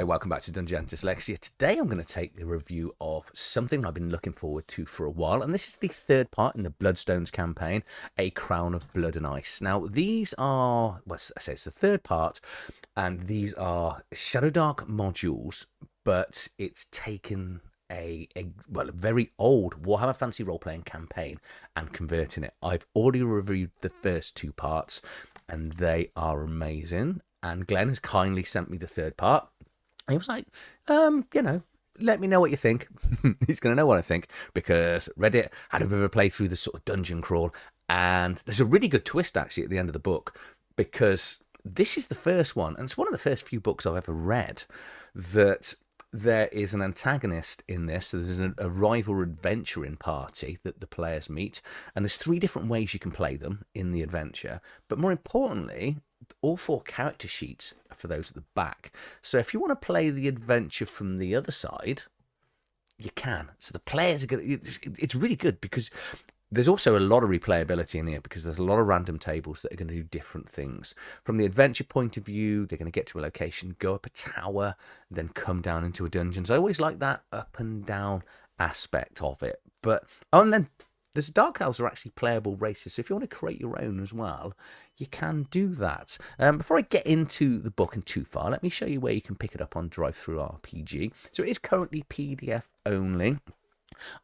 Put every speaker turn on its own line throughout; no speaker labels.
Hi, welcome back to Dungeon Dyslexia. Today I'm going to take a review of something I've been looking forward to for a while, and this is the third part in the Bloodstones campaign, A Crown of Blood and Ice. Now, these are, well, I say it's the third part, and these are ShadowDark modules, but it's taken a very old Warhammer Fantasy role-playing campaign and converting it. I've already reviewed the first two parts, and they are amazing. And Glenn has kindly sent me the third part. He was like, let me know what you think. He's going to know what I think because Reddit had a bit of a play through the sort of dungeon crawl. And there's a really good twist, actually, at the end of the book because this is the first one, and it's one of the first few books I've ever read, that there is an antagonist in this. So there's a rival adventuring party that the players meet. And there's 3 different ways you can play them in the adventure. But more importantly, all 4 character sheets are for those at the back. So if you want to play the adventure from the other side, you can. So the players are going to... It's really good because there's also a lot of replayability in here because there's a lot of random tables that are going to do different things. From the adventure point of view, they're going to get to a location, go up a tower, then come down into a dungeon. So I always like that up and down aspect of it. But, and then there's Dark Elves are actually playable races, so if you want to create your own as well, you can do that. Before I get into the book and too far, let me show you where you can pick it up on DriveThruRPG. So it is currently PDF only.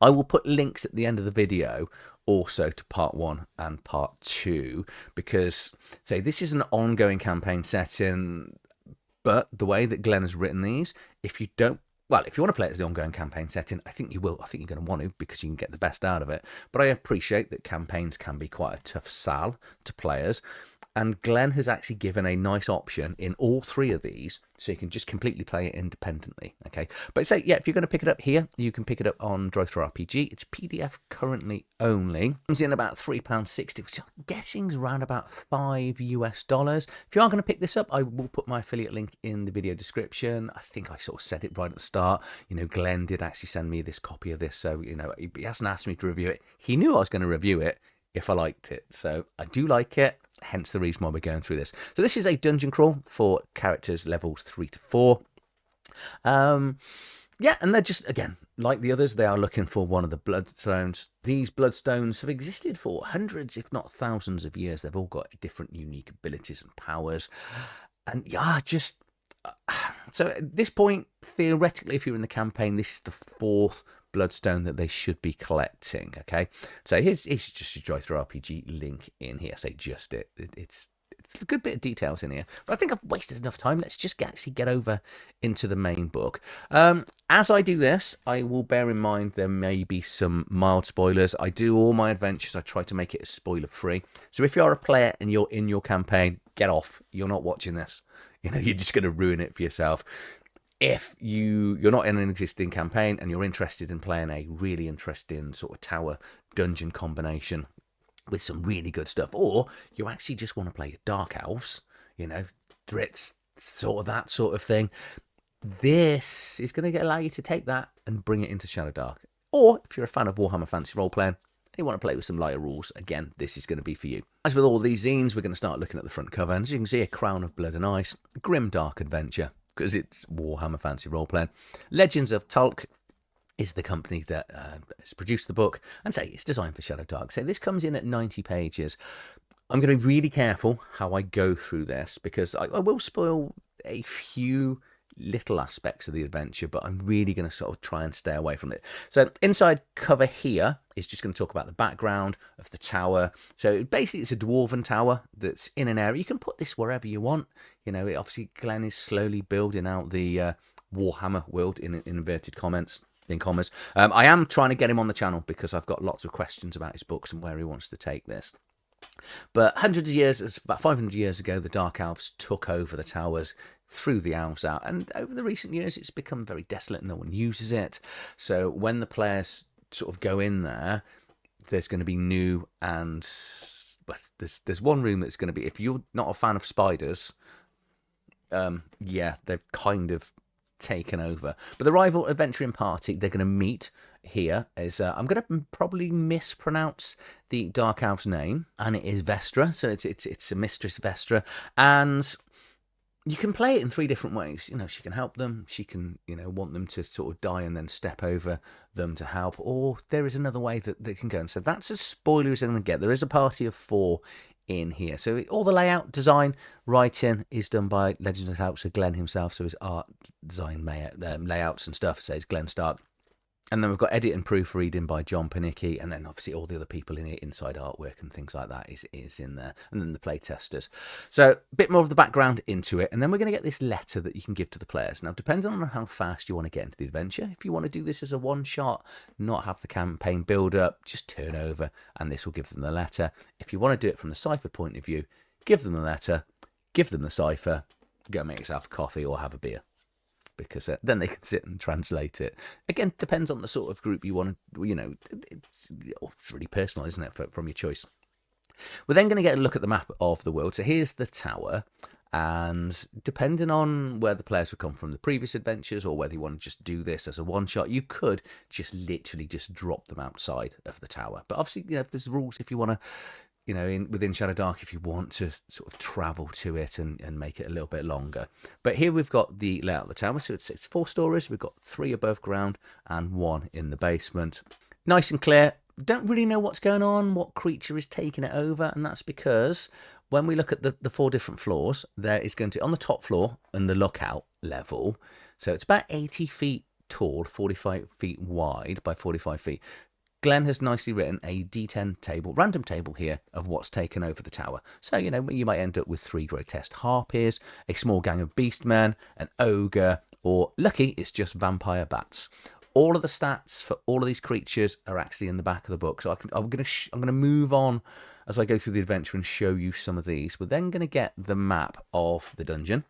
I will put links at the end of the video also to part 1 and part 2 because, say, this is an ongoing campaign setting, but the way that Glenn has written these, if you want to play it as the ongoing campaign setting, I think you will. I think you're going to want to because you can get the best out of it. But I appreciate that campaigns can be quite a tough sell to players. And Glenn has actually given a nice option in all 3 of these, so you can just completely play it independently, okay? But say, yeah, if you're going to pick it up here, you can pick it up on DriveThruRPG. It's PDF currently only. Comes in about £3.60, which I'm guessing is around about $5 US. If you are going to pick this up, I will put my affiliate link in the video description. I think I sort of said it right at the start. You know, Glenn did actually send me this copy of this, so, you know, he hasn't asked me to review it. He knew I was going to review it if I liked it, so I do like it. Hence the reason why we're going through this. So this is a dungeon crawl for characters levels 3 to 4. Yeah, and they're just, again, like the others, they are looking for one of the bloodstones. These bloodstones have existed for hundreds, if not thousands of years. They've all got different unique abilities and powers. And yeah, just... So at this point, theoretically, if you're in the campaign, this is the 4th bloodstone that they should be collecting, okay? So here's just your DriveThruRPG link in here. Say just it. It's a good bit of details in here. But I think I've wasted enough time. Let's just actually get over into the main book. As I do this, I will bear in mind there may be some mild spoilers. I do all my adventures. I try to make it as spoiler-free. So if you're a player and you're in your campaign, get off. You're not watching this. You know, you're just going to ruin it for yourself. If you're not in an existing campaign and you're interested in playing a really interesting sort of tower dungeon combination with some really good stuff, or you actually just want to play Dark Elves, you know, Dritz, sort of that sort of thing, this is going to allow you to take that and bring it into ShadowDark. Or if you're a fan of Warhammer Fantasy Role Playing, you want to play with some lighter rules, again, this is going to be for you. As with all these zines, we're going to start looking at the front cover, and as you can see, A Crown of Blood and Ice, grim dark adventure, because it's Warhammer Fantasy Role-Playing. Legends of Tulk is the company that has produced the book, and say it's designed for ShadowDark. So this comes in at 90 pages. I'm going to be really careful how I go through this, because I will spoil a few little aspects of the adventure, but I'm really going to sort of try and stay away from it. So inside cover here is just going to talk about the background of the tower. So basically it's a dwarven tower that's in an area. You can put this wherever you want. You know, obviously Glenn is slowly building out the Warhammer world in inverted commas. I am trying to get him on the channel because I've got lots of questions about his books and where he wants to take this. But hundreds of years, about 500 years ago, the Dark Elves took over the towers, threw the elves out, and over the recent years it's become very desolate and no one uses it. So when the players sort of go in there, there's going to be new and... Well, there's one room that's going to be... If you're not a fan of spiders, yeah, they've kind of taken over. But the rival adventuring party, they're going to meet here is I'm going to probably mispronounce the Dark Elf's name, and it is Vesstra. So it's a Mistress Vesstra, and you can play it in three different ways. She can help them. She can, want them to sort of die and then step over them to help. Or there is another way that they can go. And so that's as spoiler as I'm going to get. There is a party of 4 in here. So all the layout, design, writing is done by Legends of House, so Glenn himself. So his art, design, layouts and stuff says Glenn Stark. And then we've got edit and proofreading by John Panicki, and then obviously all the other people in it, inside artwork and things like that is in there, and then the play testers. So a bit more of the background into it, and then we're going to get this letter that you can give to the players. Now, depending on how fast you want to get into the adventure, if you want to do this as a one-shot, not have the campaign build-up, just turn over, and this will give them the letter. If you want to do it from the cipher point of view, give them the letter, give them the cipher, go make yourself a coffee or have a beer, because then they can sit and translate it. Again, depends on the sort of group you want to, it's really personal, isn't it, from your choice. We're then going to get a look at the map of the world. So here's the tower, and depending on where the players would come from the previous adventures, or whether you want to just do this as a one-shot, you could just literally just drop them outside of the tower. But obviously, if there's rules, if you want to, within ShadowDark, if you want to sort of travel to it and make it a little bit longer. But here we've got the layout of the tower. So it's 4 stories. We've got 3 above ground and 1 in the basement. Nice and clear. Don't really know what's going on, what creature is taking it over. And that's because when we look at the 4 different floors, there is going to, on the top floor and the lookout level, so it's about 80 feet tall, 45 feet wide by 45 feet. Glenn has nicely written a D10 table, random table here, of what's taken over the tower. So, you might end up with 3 grotesque harpies, a small gang of beastmen, an ogre, or lucky, it's just vampire bats. All of the stats for all of these creatures are actually in the back of the book. So I'm going to move on as I go through the adventure and show you some of these. We're then going to get the map of the dungeon.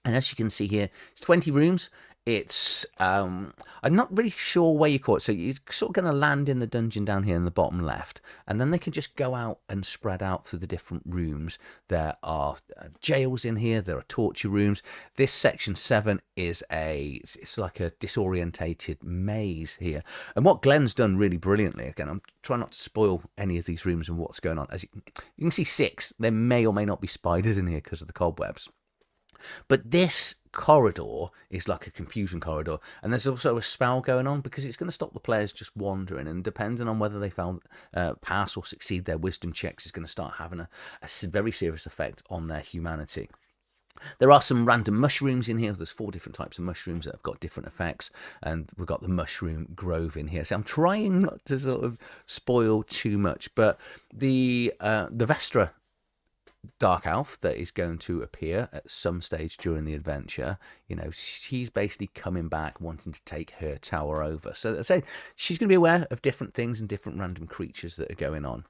And as you can see here, it's 20 rooms. It's, I'm not really sure where you call it. So you're sort of going to land in the dungeon down here in the bottom left. And then they can just go out and spread out through the different rooms. There are jails in here. There are torture rooms. This section 7 is it's like a disorientated maze here. And what Glenn's done really brilliantly, again, I'm trying not to spoil any of these rooms and what's going on. As you can see 6, there may or may not be spiders in here because of the cobwebs. But this corridor is like a confusion corridor, and there's also a spell going on because it's going to stop the players just wandering, and depending on whether they pass or succeed their wisdom checks, is going to start having a very serious effect on their humanity. There are some random mushrooms in here. There's 4 different types of mushrooms that have got different effects, and we've got the mushroom grove in here. So I'm trying not to sort of spoil too much, but the Vesstra Dark Elf that is going to appear at some stage during the adventure, she's basically coming back wanting to take her tower over. So I say she's going to be aware of different things and different random creatures that are going on.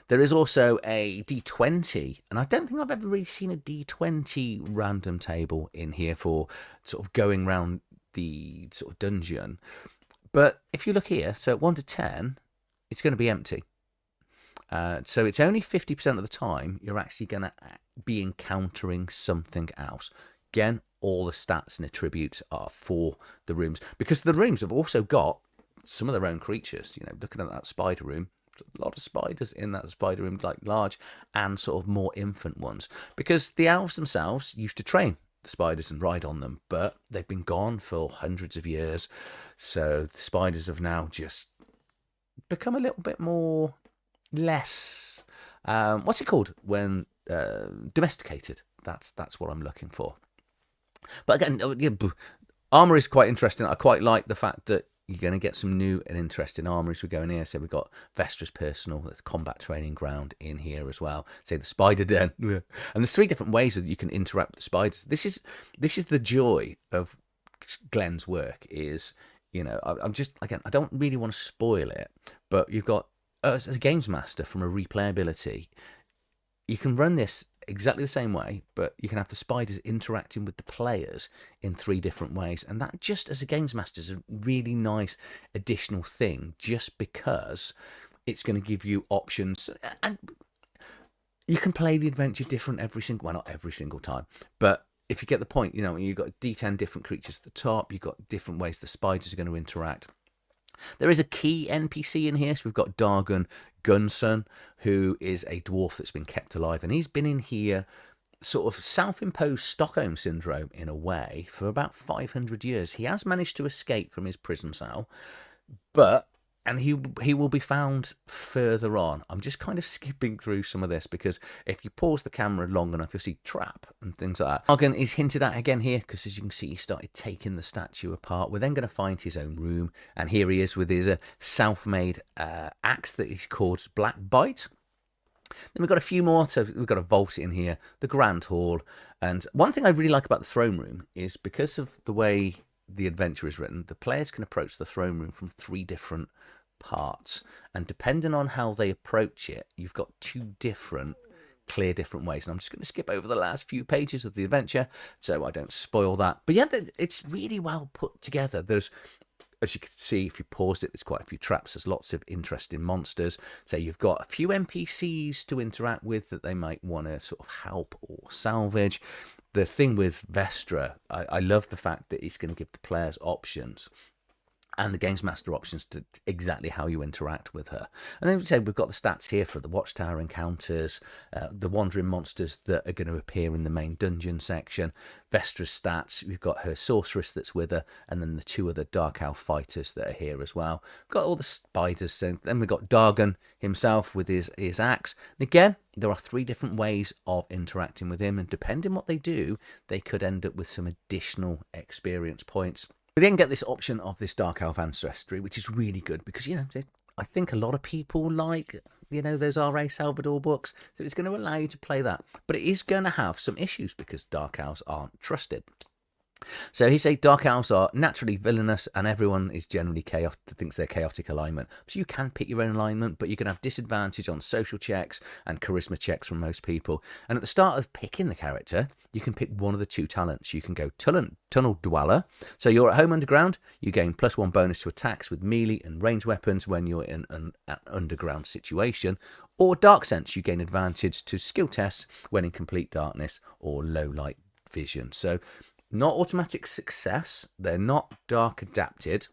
There is also a D20, and I don't think I've ever really seen a D20 random table in here for sort of going around the sort of dungeon. But if you look here, so at 1 to 10, it's going to be empty. So it's only 50% of the time you're actually going to be encountering something else. Again, all the stats and attributes are for the rooms, because the rooms have also got some of their own creatures. Looking at that spider room, a lot of spiders in that spider room, like large and sort of more infant ones, because the elves themselves used to train the spiders and ride on them, but they've been gone for hundreds of years. So the spiders have now just become a little bit more less what's it called when domesticated. That's what I'm looking for. But again, armor is quite interesting. I quite like the fact that you're going to get some new and interesting armor as we go in here. So we've got Vestra's personal combat training ground in here as well. Say the spider den, and there's 3 different ways that you can interact with the spiders. This is the joy of Glenn's work. Is I'm just, again, I don't really want to spoil it, but you've got, as a games master, from a replayability, you can run this exactly the same way, but you can have the spiders interacting with the players in 3 different ways. And that, just as a games master, is a really nice additional thing, just because it's going to give you options. And you can play the adventure different not every single time, but if you get the point, you've got D10 different creatures at the top, you've got different ways the spiders are going to interact. There is a key NPC in here. So we've got Dargon Gunson, who is a dwarf that's been kept alive, and he's been in here sort of self-imposed Stockholm syndrome in a way for about 500 years. He has managed to escape from his prison cell, but and he will be found further on. I'm just kind of skipping through some of this because if you pause the camera long enough, you'll see trap and things like that. Argon is hinted at again here because, as you can see, he started taking the statue apart. We're then going to find his own room, and here he is with his self-made axe that he's called Black Bite. Then we've got a few more. So we've got a vault in here, the Grand Hall. And one thing I really like about the throne room is because of the way the adventure is written, the players can approach the throne room from 3 different parts. And depending on how they approach it, you've got 2 different ways. And I'm just going to skip over the last few pages of the adventure so I don't spoil that. But yeah, it's really well put together. There's, as you can see, if you paused it, there's quite a few traps. There's lots of interesting monsters. So you've got a few NPCs to interact with that they might want to sort of help or salvage. The thing with Vesstra, I love the fact that it's going to give the players options and the Games Master options to exactly how you interact with her. And then we say we've got the stats here for the Watchtower encounters, the wandering monsters that are going to appear in the main dungeon section, Vestra's stats, we've got her sorceress that's with her, and then the 2 other Dark Elf fighters that are here as well. We've got all the spiders, so then we've got Dargon himself with his axe. And again, there are 3 different ways of interacting with him, and depending what they do, they could end up with some additional experience points. We then get this option of this Dark Elf ancestry, which is really good because, you know, I think a lot of people like, you know, those R.A. Salvador books. So it's going to allow you to play that. But it is going to have some issues because Dark Elves aren't trusted. So he said Dark Elves are naturally villainous and everyone is generally chaotic, thinks they're chaotic alignment. So you can pick your own alignment, but you can have disadvantage on social checks and charisma checks from most people. And at the start of picking the character, you can pick one of the 2 talents. You can go Tunnel Dweller. So you're at home underground, you gain +1 bonus to attacks with melee and ranged weapons when you're in an underground situation. Or Dark Sense, you gain advantage to skill tests when in complete darkness or low light vision. So not automatic success, they're not dark adapted,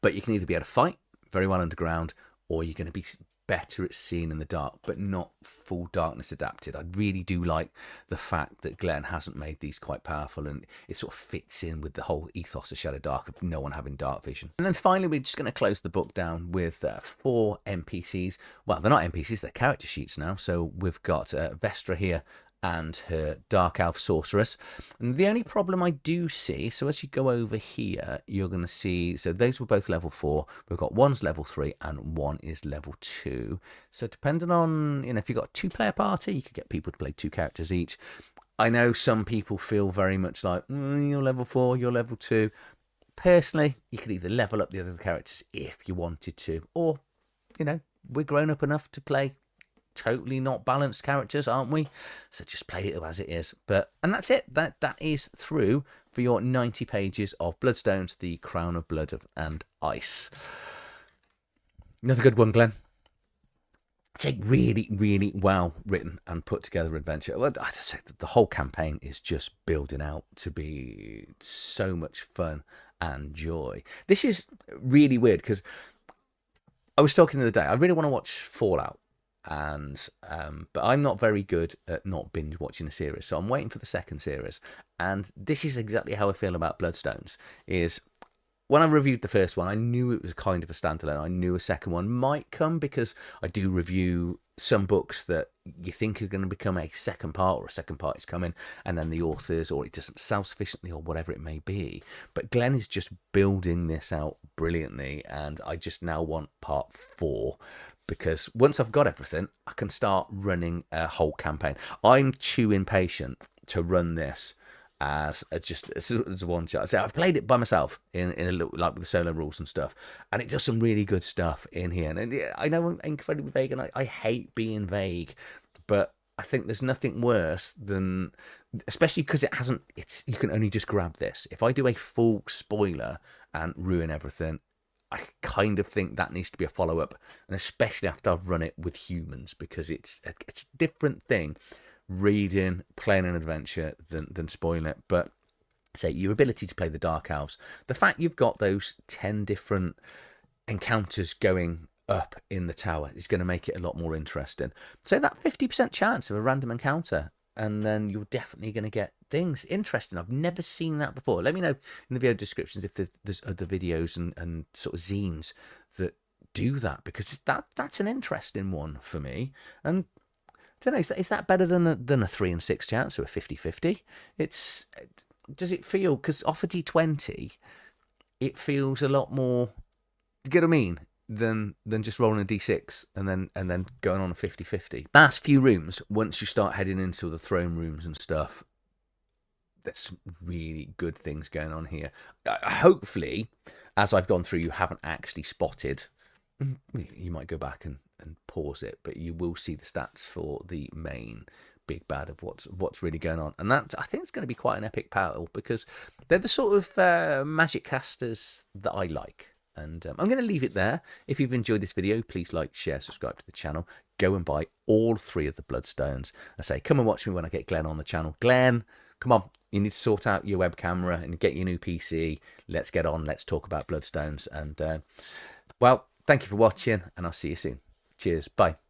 but you can either be able to fight very well underground or you're going to be better at seeing in the dark, but not full darkness adapted. I really do like the fact that Glenn hasn't made these quite powerful, and it sort of fits in with the whole ethos of ShadowDark of no one having dark vision. And then finally, we're just going to close the book down with 4 NPCs. Well, they're not NPCs, they're character sheets now. So we've got Vesstra here and her Dark Elf sorceress. And the only problem I do see, so as you go over here, you're going to see, so those were both level 4. We've got one's level 3 and one is level 2. So depending on, you know, if you've got a 2-player party, you could get people to play 2 characters each. I know some people feel very much like, you're level 4, you're level 2. Personally, you could either level up the other characters if you wanted to, or, you know, we're grown up enough to play totally not balanced characters, aren't we? So just play it as it is. And that's it. That is through for your 90 pages of Bloodstones, the Crown of Blood and Ice. Another good one, Glenn. It's a really, really well written and put together adventure. Well, I just say that the whole campaign is just building out to be so much fun and joy. This is really weird because I was talking the other day, I really want to watch Fallout. But I'm not very good at not binge watching a series, so I'm waiting for the second series. And this is exactly how I feel about Bloodstones. Is when I reviewed the first one, I knew it was kind of a standalone. I knew a second one might come because I do review some books that you think are going to become a second part, or a second part is coming, and then the authors, or it doesn't sell sufficiently, or whatever it may be. But Glenn is just building this out brilliantly, and I just now want part 4. Because once I've got everything, I can start running a whole campaign. I'm too impatient to run this as a one shot. So I've played it by myself in a little, like with the solo rules and stuff, and it does some really good stuff in here. And I know I'm incredibly vague, and I hate being vague, but I think there's nothing worse than, especially because you can only just grab this. If I do a full spoiler and ruin everything, I kind of think that needs to be a follow-up, and especially after I've run it with humans, because it's a different thing reading, playing an adventure than spoiling it. But say your ability to play the Dark Elves, the fact you've got those 10 different encounters going up in the tower is going to make it a lot more interesting. So that 50% chance of a random encounter and then you're definitely going to get things interesting. I've never seen that before. Let me know in the video descriptions if there's other videos and sort of zines that do that, because that's an interesting one for me. And I don't know, is that better than a 3 and 6 chance or a 50-50? Does it feel, because off a d20 it feels a lot more, do you get what I mean, than just rolling a d6 and then going on a 50-50. Last few rooms, once you start heading into the throne rooms and stuff, there's some really good things going on here. Hopefully, as I've gone through, you haven't actually spotted. You might go back and pause it, but you will see the stats for the main big bad of what's really going on. And that, I think, it's going to be quite an epic battle, because they're the sort of magic casters that I like. And I'm going to leave it there. If you've enjoyed this video, please like, share, subscribe to the channel. Go and buy all 3 of the Bloodstones. I say, come and watch me when I get Glenn on the channel. Glenn, come on. You need to sort out your web camera and get your new PC. Let's get on. Let's talk about Bloodstones. And, well, thank you for watching, and I'll see you soon. Cheers. Bye.